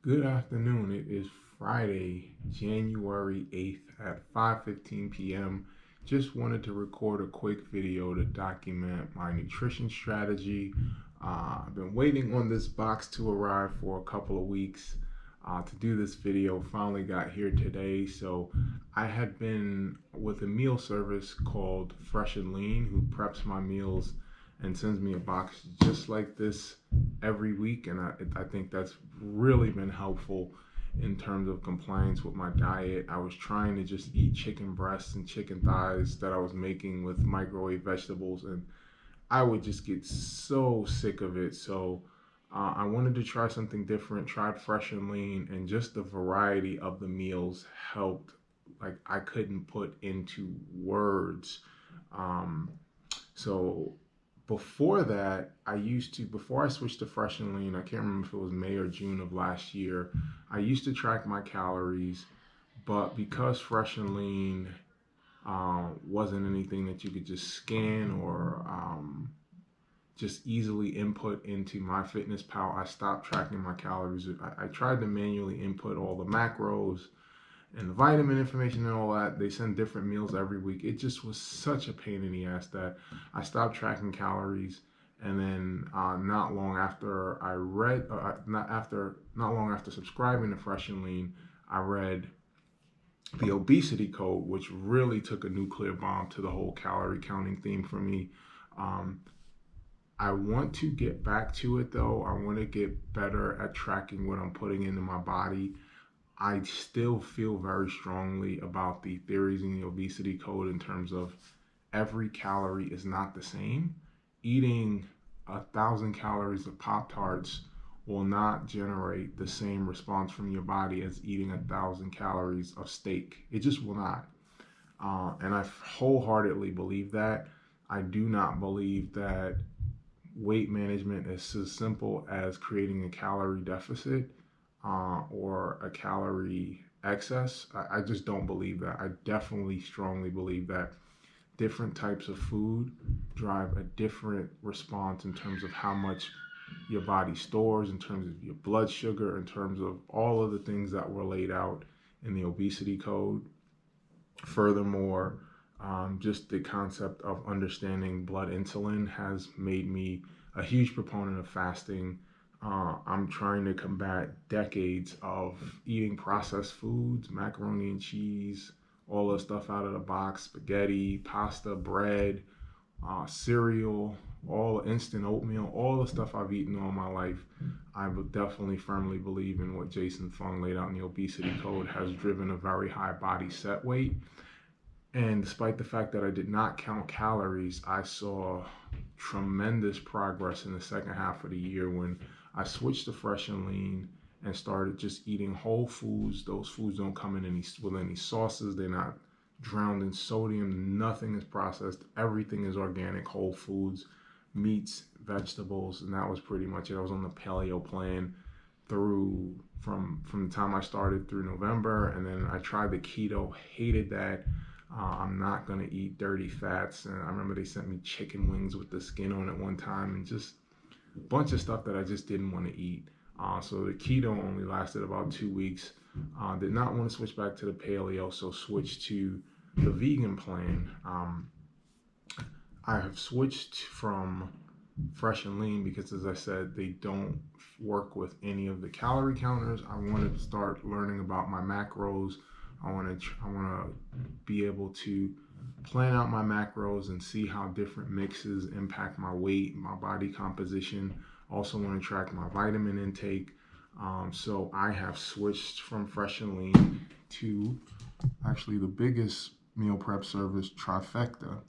Good afternoon. It is Friday, January 8th at 5:15 p.m. Just wanted to record a quick video to document my nutrition strategy. I've been waiting on this box to arrive for a couple of weeks to do this video. Finally got here today. So I had been with a meal service called Fresh and Lean, who preps my meals and sends me a box just like this every week. And I think that's really been helpful in terms of compliance with my diet. I was trying to just eat chicken breasts and chicken thighs that I was making with microwave vegetables, and I would just get so sick of it. So I wanted to try something different, tried Fresh and Lean, and just the variety of the meals helped. Like, I couldn't put into words. Um, so before that, before I switched to Fresh and Lean, I can't remember if it was May or June of last year, I used to track my calories, but because Fresh and Lean wasn't anything that you could just scan or just easily input into MyFitnessPal, I stopped tracking my calories. I tried to manually input all the macros and the vitamin information and all that. They send different meals every week. It just was such a pain in the ass that I stopped tracking calories. And then not long after I read, not long after subscribing to Fresh and Lean, I read the obesity code, which really took a nuclear bomb to the whole calorie counting theme for me. Um, I want to get back to it though. I want to get better at tracking what I'm putting into my body. I still feel very strongly about the theories in the obesity code in terms of every calorie is not the same. Eating 1,000 calories of Pop Tarts will not generate the same response from your body as eating 1,000 calories of steak. It just will not. And I wholeheartedly believe that. I do not believe that weight management is as simple as creating a calorie deficit or a calorie excess. I just don't believe that. I definitely strongly believe that different types of food drive a different response in terms of how much your body stores, in terms of your blood sugar, in terms of all of the things that were laid out in the obesity code. Furthermore, just the concept of understanding blood insulin has made me a huge proponent of fasting. I'm trying to combat decades of eating processed foods, macaroni and cheese, all the stuff out of the box, spaghetti, pasta, bread, cereal, all instant oatmeal, all the stuff I've eaten all my life. I would definitely firmly believe in what Jason Fung laid out in the obesity code has driven a very high body set weight. And despite the fact that I did not count calories, I saw tremendous progress in the second half of the year when I switched to Fresh and Lean and started just eating whole foods. Those foods don't come in with any sauces. They're not drowned in sodium. Nothing is processed. Everything is organic, whole foods, meats, vegetables, and that was pretty much it. I was on the paleo plan from the time I started through November, and then I tried the keto, hated that. I'm not gonna eat dirty fats, and I remember they sent me chicken wings with the skin on it one time, and just a bunch of stuff that I just didn't want to eat. So the keto only lasted about 2 weeks. Did not want to switch back to the paleo, so switched to the vegan plan. I have switched from Fresh and Lean because, as I said, they don't work with any of the calorie counters. I wanted to start learning about my macros. I want to be able to plan out my macros and see how different mixes impact my weight, my body composition. Also want to track my vitamin intake. So I have switched from Fresh and Lean to actually the biggest meal prep service, Trifecta.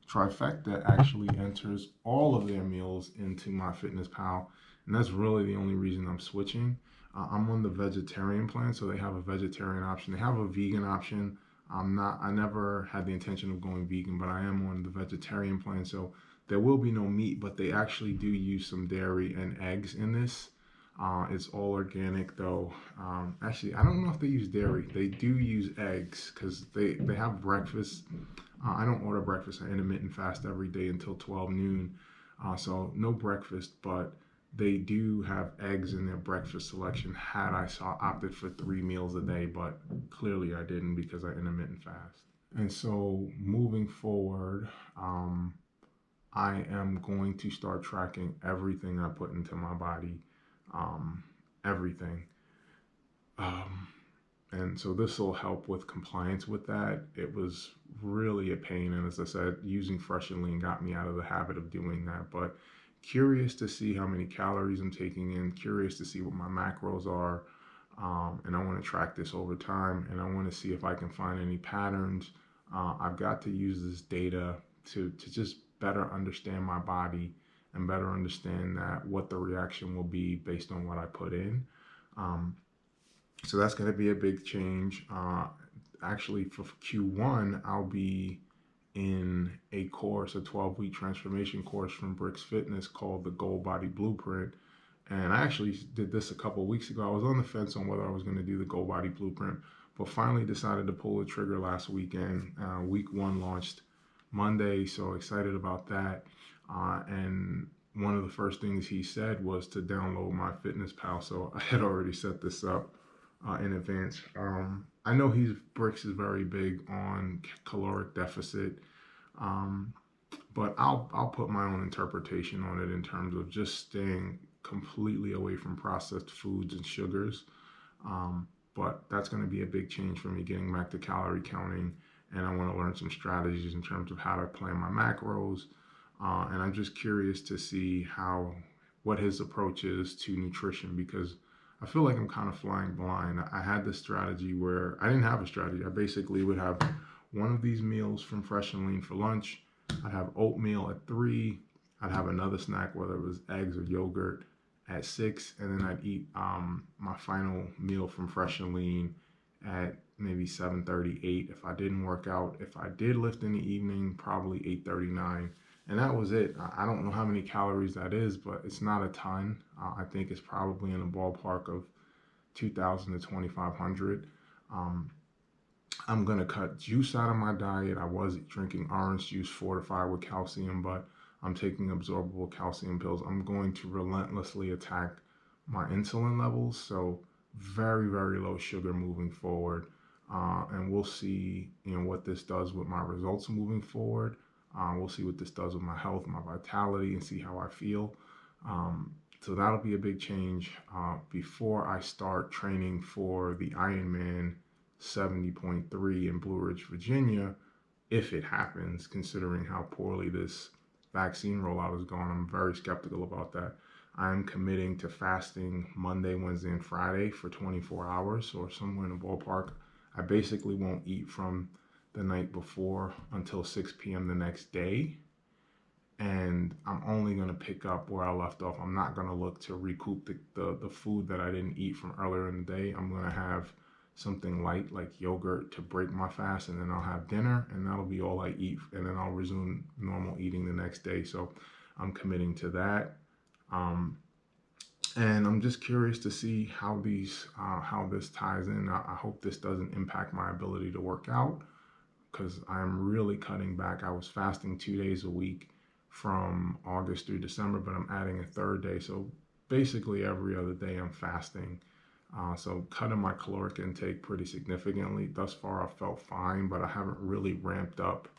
Trifecta actually enters all of their meals into MyFitnessPal, and that's really the only reason I'm switching. I'm on the vegetarian plan, so they have a vegetarian option. They have a vegan option. I never had the intention of going vegan, but I am on the vegetarian plan, so there will be no meat, but they actually do use some dairy and eggs in this. It's all organic though. Actually, I don't know if they use dairy. They do use eggs because they have breakfast. I don't order breakfast. I intermittent fast every day until 12 noon. So no breakfast, but They do have eggs in their breakfast selection had I opted for 3 meals a day, but clearly I didn't because I intermittent fast. And so moving forward, I am going to start tracking everything I put into my body, um, everything. Um, and so this will help with compliance with that. It was really a pain, and as I said, using Fresh and Lean got me out of the habit of doing that. But curious to see how many calories I'm taking in, curious to see what my macros are, and I want to track this over time, and I want to see if I can find any patterns. I've got to use this data to just better understand my body and better understand that what the reaction will be based on what I put in. Um, so that's going to be a big change. Actually, for Q1, I'll be in a course, a 12-week transformation course from Bricks Fitness called the Goal Body Blueprint. And I actually did this a couple of weeks ago. I was on the fence on whether I was going to do the Goal Body Blueprint, but finally decided to pull the trigger last weekend. Week one launched Monday, so excited about that. And one of the first things he said was to download my Fitness Pal. So I had already set this up in advance. I know Bricks is very big on caloric deficit, um, but I'll put my own interpretation on it in terms of just staying completely away from processed foods and sugars. But that's going to be a big change for me, getting back to calorie counting, and I want to learn some strategies in terms of how to plan my macros. And I'm just curious to see what his approach is to nutrition, because I feel like I'm kind of flying blind. I had this strategy where I didn't have a strategy. I basically would have one of these meals from Fresh and Lean for lunch. I'd have oatmeal at 3. I'd have another snack, whether it was eggs or yogurt, at 6, and then I'd eat my final meal from Fresh and Lean at maybe 7:30, 8. If I didn't work out, if I did lift in the evening, probably 8:39. And that was it. I don't know how many calories that is, but it's not a ton. I think it's probably in the ballpark of 2,000 to 2,500. Um, I'm going to cut juice out of my diet. I was drinking orange juice fortified with calcium, but I'm taking absorbable calcium pills. I'm going to relentlessly attack my insulin levels. So very, very low sugar moving forward. And we'll see, what this does with my results moving forward. We'll see what this does with my health, my vitality, and see how I feel. So that'll be a big change before I start training for the Ironman 70.3 in Blue Ridge, Virginia, if it happens, considering how poorly this vaccine rollout is going. I'm very skeptical about that. I'm committing to fasting Monday, Wednesday, and Friday for 24 hours or somewhere in the ballpark. I basically won't eat from the night before until 6 p.m. the next day. And I'm only going to pick up where I left off. I'm not going to look to recoup the food that I didn't eat from earlier in the day. I'm going to have something light like yogurt to break my fast, and then I'll have dinner, and that'll be all I eat. And then I'll resume normal eating the next day. So I'm committing to that. And I'm just curious to see how this ties in. I hope this doesn't impact my ability to work out, because I'm really cutting back. I was fasting 2 days a week from August through December, but I'm adding a third day. So basically every other day I'm fasting. So cutting my caloric intake pretty significantly. Thus far, I felt fine, but I haven't really ramped up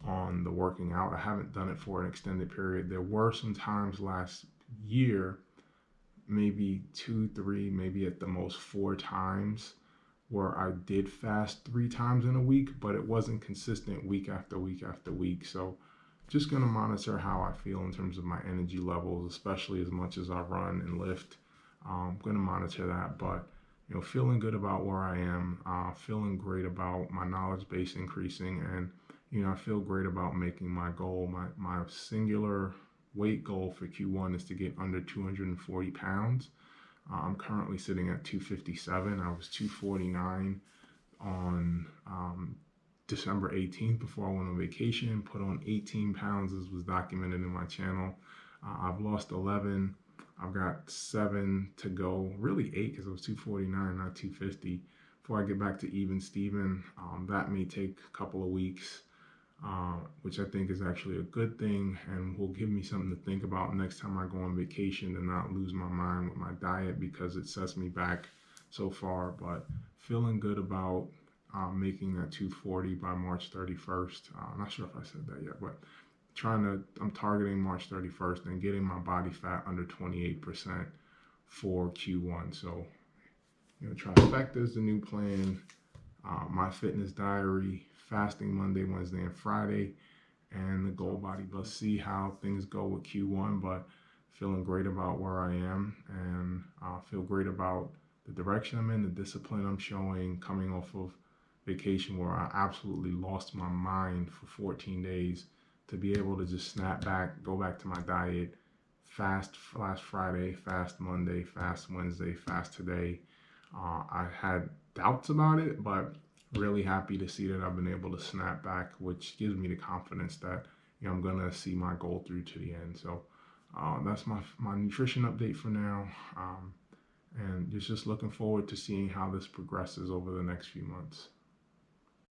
on the working out. I haven't done it for an extended period. There were some times last year, maybe 2, 3, maybe at the most 4 times, where I did fast 3 times in a week, but it wasn't consistent week after week after week. So just going to monitor how I feel in terms of my energy levels, especially as much as I run and lift. I'm going to monitor that, but feeling good about where I am, feeling great about my knowledge base increasing, and I feel great about making my goal. My singular weight goal for Q1 is to get under 240 pounds. I'm currently sitting at 257. I was 249 on December 18th before I went on vacation. Put on 18 pounds, as was documented in my channel. I've lost 11. I've got 7 to go, really 8, because I was 249, not 250. Before I get back to even Steven, that may take a couple of weeks. which I think is actually a good thing and will give me something to think about next time I go on vacation to not lose my mind with my diet because it sets me back so far. But feeling good about making that 240 by March 31st. Not sure if I said that yet, but I'm targeting March 31st and getting my body fat under 28% for Q1. So, Trifecta is the new plan. My fitness diary, fasting Monday, Wednesday, and Friday, and the goal body. Let's see how things go with Q1, but feeling great about where I am and feel great about the direction I'm in, the discipline I'm showing, coming off of vacation where I absolutely lost my mind for 14 days to be able to just snap back, go back to my diet, fast last Friday, fast Monday, fast Wednesday, fast today. I had doubts about it, but really happy to see that I've been able to snap back, which gives me the confidence that I'm gonna see my goal through to the end. So that's my nutrition update for now, and just looking forward to seeing how this progresses over the next few months.